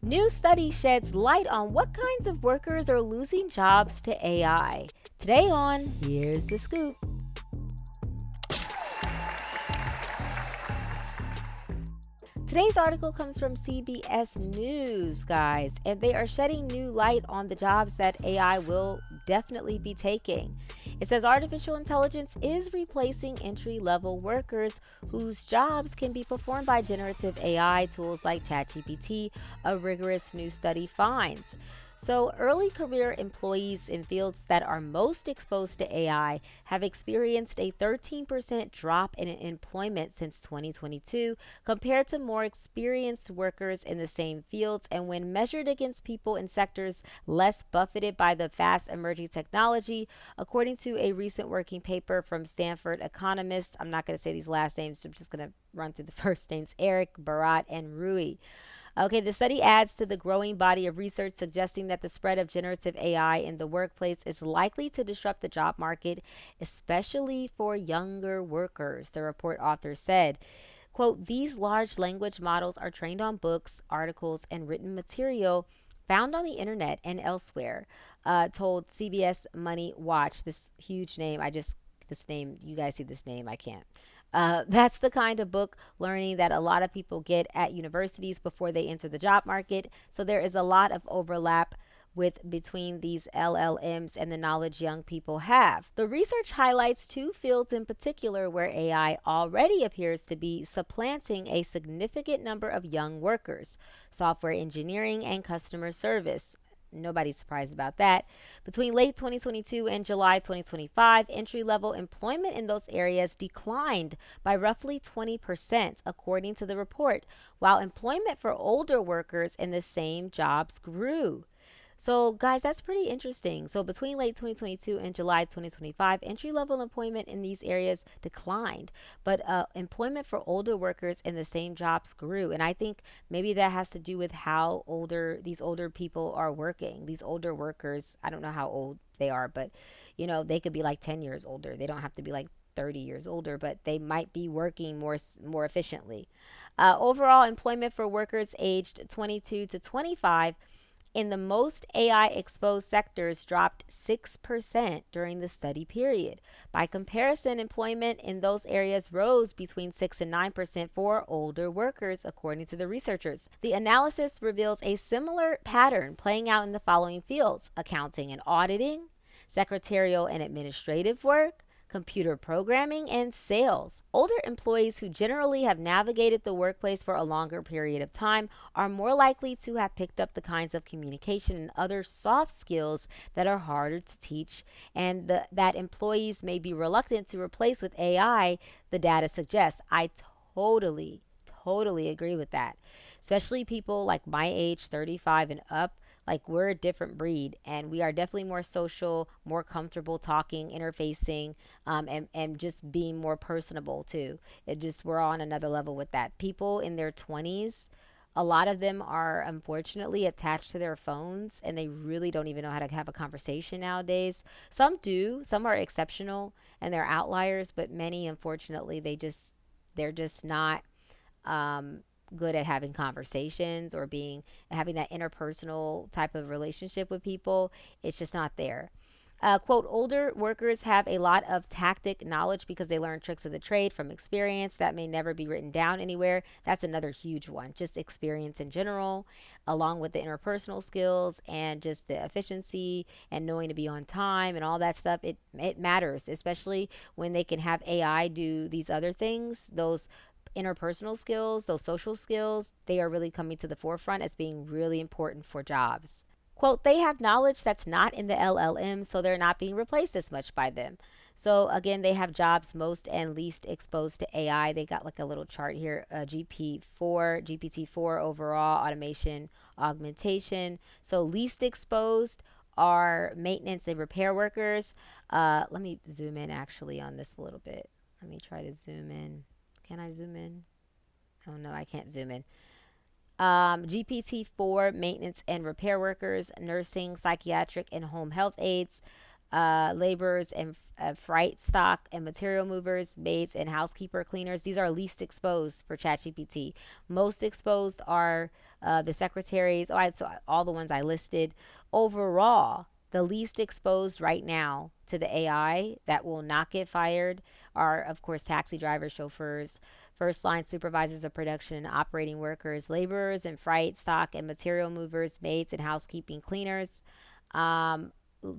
New study sheds light on what kinds of workers are losing jobs to AI. Today on Here's the Scoop. Today's article comes from CBS News, guys, and they are shedding new light on the jobs that AI will definitely be taking. It says artificial intelligence is replacing entry level workers whose jobs can be performed by generative AI tools like ChatGPT, a rigorous new study finds. So, early career employees in fields that are most exposed to AI have experienced a 13% drop in employment since 2022 compared to more experienced workers in the same fields. And when measured against people in sectors less buffeted by the fast emerging technology, according to a recent working paper from Stanford economists, I'm not going to say these last names, I'm just going to run through the first names: Eric, Barat, and Rui. Okay, the study adds to the growing body of research suggesting that the spread of generative AI in the workplace is likely to disrupt the job market, especially for younger workers, the report author said. Quote, these large language models are trained on books, articles, and written material found on the internet and elsewhere, told CBS Money Watch. This huge name, this name, you guys see this name, I can't. That's the kind of book learning that a lot of people get at universities before they enter the job market. So there is a lot of overlap with between these LLMs and the knowledge young people have. The research highlights two fields in particular where AI already appears to be supplanting a significant number of young workers: software engineering and customer service. Nobody's surprised about that. Between late 2022 and July 2025, entry level employment in those areas declined by roughly 20%, according to the report, while employment for older workers in the same jobs grew. So, guys, that's pretty interesting. So, between late 2022 and July 2025, entry level employment in these areas declined, but employment for older workers in the same jobs grew. And I think maybe that has to do with how these older people are working. These older workers, I don't know how old they are, but they could be like 10 years older. They don't have to be like 30 years older, but they might be working more efficiently. Overall, employment for workers aged 22 to 25 in the most AI exposed sectors dropped 6% during the study period. By comparison, employment in those areas rose between 6 and 9% for older workers, according to the researchers. The analysis reveals a similar pattern playing out in the following fields: accounting and auditing, secretarial and administrative work, computer programming, and sales. Older employees who generally have navigated the workplace for a longer period of time are more likely to have picked up the kinds of communication and other soft skills that are harder to teach, and that employees may be reluctant to replace with AI, the data suggests. I totally agree with that. Especially people like my age, 35 and up, like we're a different breed, and we are definitely more social, more comfortable talking, interfacing, and just being more personable too. We're on another level with that. People in their 20s, a lot of them are unfortunately attached to their phones, and they really don't even know how to have a conversation nowadays. Some do, some are exceptional and they're outliers, but many, unfortunately, they're just not good at having conversations or being having that interpersonal type of relationship with people. It's just not there. Quote, older workers have a lot of tactic knowledge because they learn tricks of the trade from experience that may never be written down anywhere. That's another huge one. Just experience in general, along with the interpersonal skills and just the efficiency and knowing to be on time and all that stuff. It matters, especially when they can have AI do these other things. Those interpersonal skills, those social skills, they are really coming to the forefront as being really important for jobs. Quote, they have knowledge that's not in the LLM, so they're not being replaced as much by them. So again, they have jobs most and least exposed to AI. They got like a little chart here, GPT-4 overall, automation, augmentation. So least exposed are maintenance and repair workers. Let me zoom in actually on this a little bit. Let me try to zoom in. Can I zoom in? Oh no, I can't zoom in. GPT-4, maintenance and repair workers, nursing, psychiatric, and home health aides, laborers and freight stock and material movers, maids and housekeeper cleaners. These are least exposed for ChatGPT. Most exposed are the secretaries, so all the ones I listed. Overall, the least exposed right now to the AI that will not get fired are, of course, taxi drivers, chauffeurs, first line supervisors of production and operating workers, laborers and freight, stock and material movers, maids and housekeeping cleaners. Um,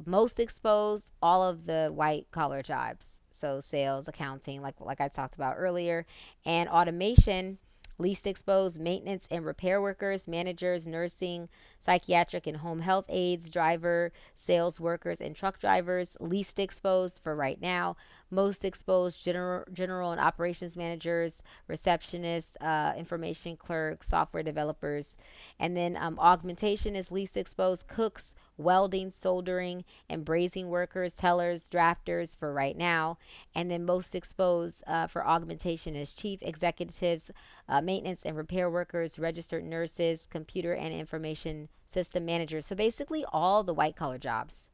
Most exposed, all of the white collar jobs. So sales, accounting, like I talked about earlier, and automation. Least exposed, maintenance and repair workers, managers, nursing, psychiatric and home health aides, driver, sales workers, and truck drivers. Least exposed for right now. Most exposed, general and operations managers, receptionists, information clerks, software developers. And then augmentation is least exposed, cooks, welding, soldering, and brazing workers, tellers, drafters for right now. And then most exposed for augmentation is chief executives, maintenance and repair workers, registered nurses, computer and information system managers. So basically, all the white collar jobs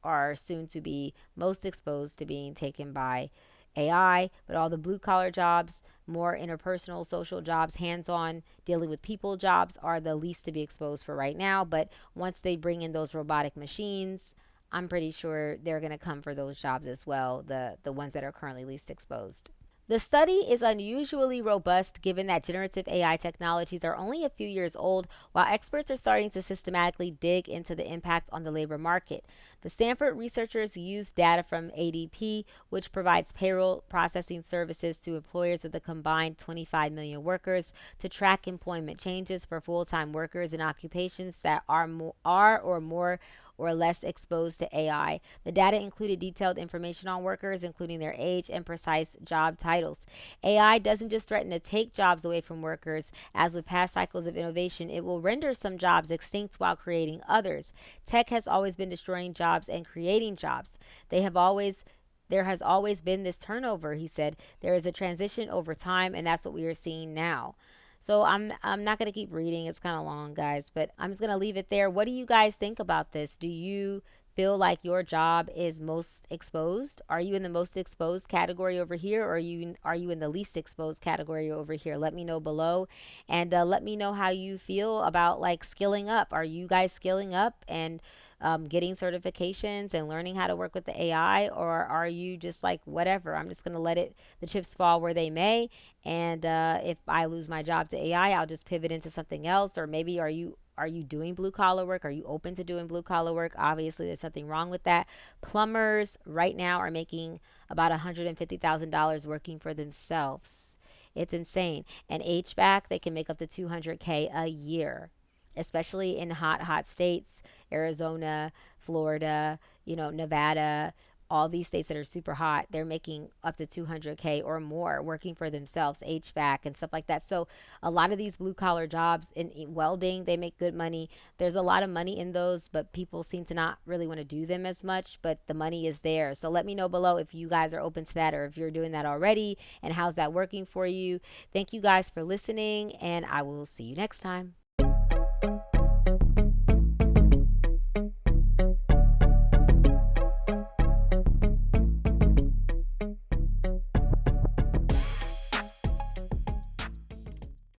are soon to be most exposed to being taken by AI, but all the blue collar jobs, more interpersonal, social jobs, hands on, dealing with people jobs are the least to be exposed for right now. But once they bring in those robotic machines, I'm pretty sure they're going to come for those jobs as well, the ones that are currently least exposed. The study is unusually robust given that generative AI technologies are only a few years old, while experts are starting to systematically dig into the impact on the labor market. The Stanford researchers used data from ADP, which provides payroll processing services to employers with a combined 25 million workers, to track employment changes for full time workers in occupations that are or more or less exposed to AI. The data included detailed information on workers, including their age and precise job titles. AI doesn't just threaten to take jobs away from workers. As with past cycles of innovation, it will render some jobs extinct while creating others. Tech has always been destroying jobs and creating jobs. There has always been this turnover, he said. There is a transition over time, and that's what we are seeing now. So I'm not going to keep reading. It's kind of long, guys, but I'm just going to leave it there. What do you guys think about this? Do you feel like your job is most exposed? Are you in the most exposed category over here, or are you in the least exposed category over here? Let me know below, and let me know how you feel about like skilling up. Are you guys skilling up and getting certifications and learning how to work with the AI, or are you just like whatever? I'm just gonna let the chips fall where they may, and if I lose my job to AI, I'll just pivot into something else. Or maybe are you doing blue collar work? Are you open to doing blue collar work? Obviously, there's nothing wrong with that. Plumbers right now are making about $150,000 working for themselves. It's insane. And HVAC, they can make up to 200K a year, especially in hot states, Arizona, Florida, Nevada, all these states that are super hot. They're making up to 200K or more working for themselves, HVAC and stuff like that. So a lot of these blue collar jobs in welding, they make good money. There's a lot of money in those, but people seem to not really want to do them as much, but the money is there. So let me know below if you guys are open to that, or if you're doing that already, and how's that working for you. Thank you guys for listening, and I will see you next time.